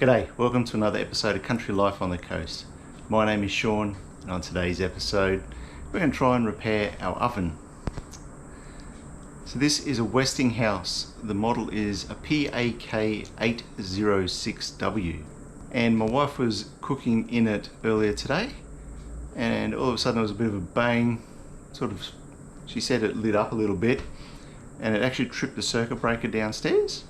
G'day, welcome to another episode of Country Life on the Coast. My name is Sean, and on today's episode we're going to try and repair our oven. So this is a Westinghouse. The model is a PAK806W, and my wife was cooking in it earlier today, and all of a sudden there was a bit of a bang. She said it lit up a little bit, and it actually tripped the circuit breaker downstairs.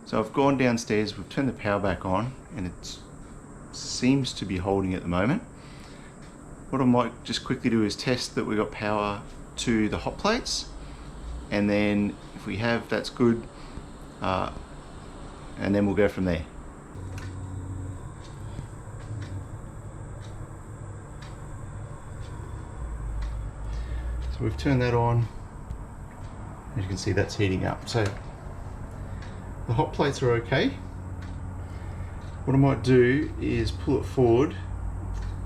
So I've gone downstairs, we've turned the power back on, and it seems to be holding at the moment. What I might just quickly do is test that we've got power to the hot plates, and then if we have, that's good, and then we'll go from there. So we've turned that on. As you can see, that's heating up. So the hot plates are okay. What I might do is pull it forward,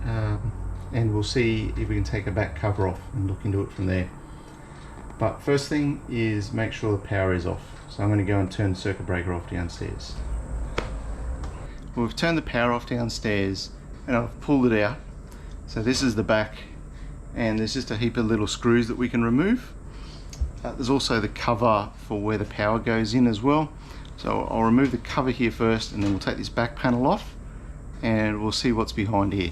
and we'll see if we can take a back cover off and look into it from there. But first thing is make sure the power is off. So I'm going to go and turn the circuit breaker off downstairs. Well, we've turned the power off downstairs and I've pulled it out. So this is the back, and there's just a heap of little screws that we can remove. There's also the cover for where the power goes in as well. So I'll remove the cover here first, and then we'll take this back panel off and we'll see what's behind here.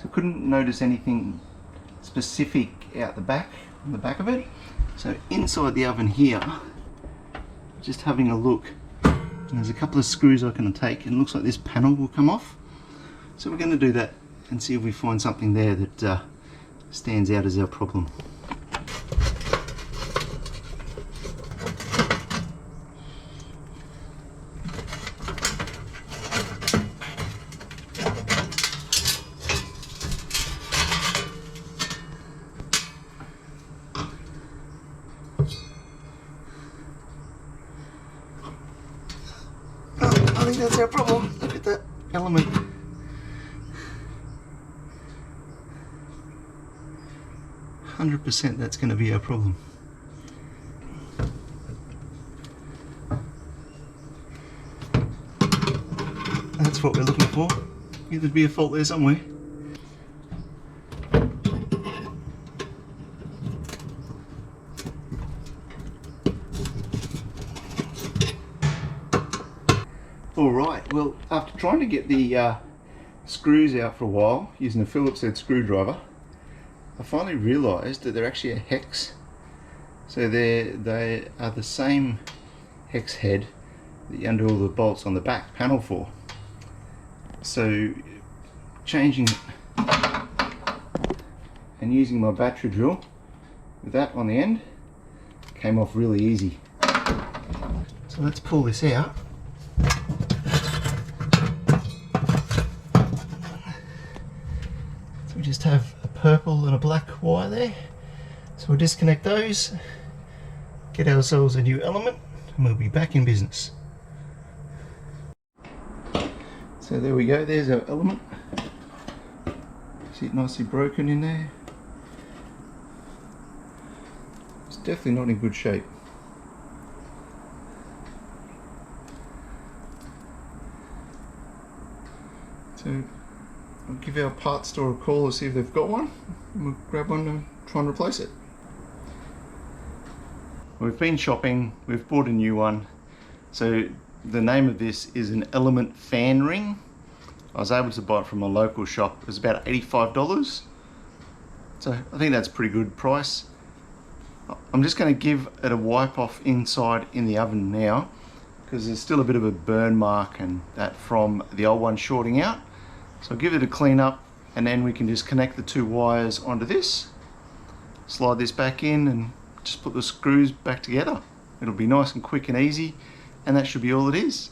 So couldn't notice anything specific out the back, on the back of it. So inside the oven here, just having a look, and there's a couple of screws I can take, and it looks like this panel will come off. So we're going to do that and see if we find something there that stands out as our problem. I think that's our problem. Look at that element. %, that's going to be our problem. That's what we're looking for. There'd be a fault there somewhere. Alright, well, after trying to get the screws out for a while using a Phillips head screwdriver, I finally realised that they're actually a hex. So they are the same hex head that you undo all the bolts on the back panel for. So changing it and using my battery drill with that on the end came off really easy. So let's pull this out. So we just have a purple and a black wire there. So we'll disconnect those, get ourselves a new element, and we'll be back in business. So there we go, there's our element. See it nicely broken in there. It's definitely not in good shape. So I'll give our parts store a call to see if they've got one, and we'll grab one and try and replace it. We've been shopping, we've bought a new one. So the name of this is an element fan ring. I was able to buy it from a local shop. It was about $85. So I think that's a pretty good price. I'm just going to give it a wipe off inside in the oven now, because there's still a bit of a burn mark and that from the old one shorting out. So I'll give it a clean up, and then we can just connect the two wires onto this, slide this back in, and just put the screws back together. It'll be nice and quick and easy, and that should be all it is.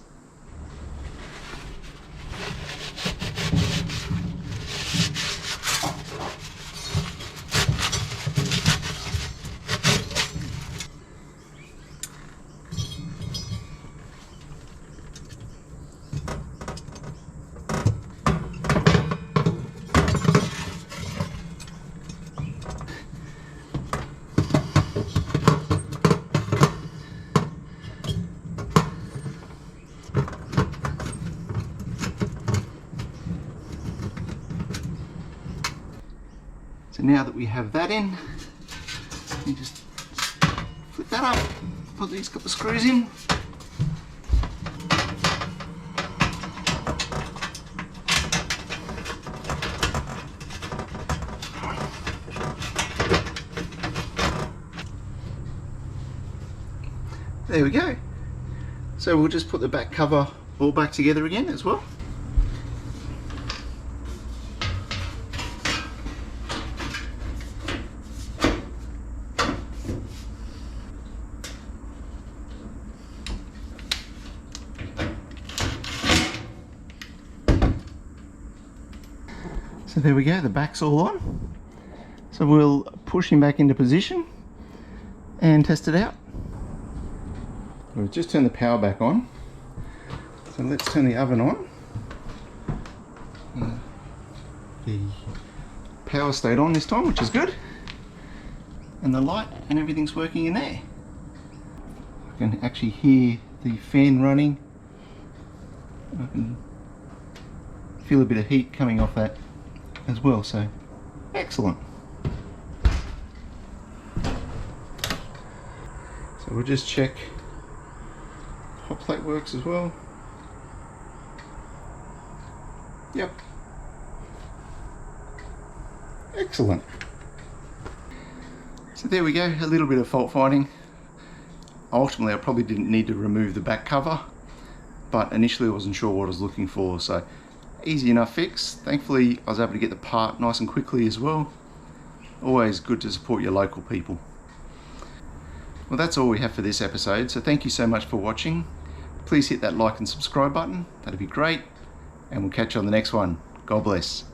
now that we have that in, you just flip that up, put these couple of screws in. There we go. So we'll just put the back cover all back together again as well. So there we go, the back's all on. So we'll push him back into position and test it out. We've just turned the power back on. So let's turn the oven on. The power stayed on this time, which is good. And the light and everything's working in there. I can actually hear the fan running. I can feel a bit of heat coming off that as well, so excellent. So we'll just check hot plate works as well. Yep. Excellent. So there we go, a little bit of fault finding. Ultimately I probably didn't need to remove the back cover, but initially I wasn't sure what I was looking for, so easy enough fix. Thankfully I was able to get the part nice and quickly as well. Always good to support your local people. Well, that's all we have for this episode, so thank you so much for watching. Please hit that like and subscribe button, that'd be great, and we'll catch you on the next one. God bless.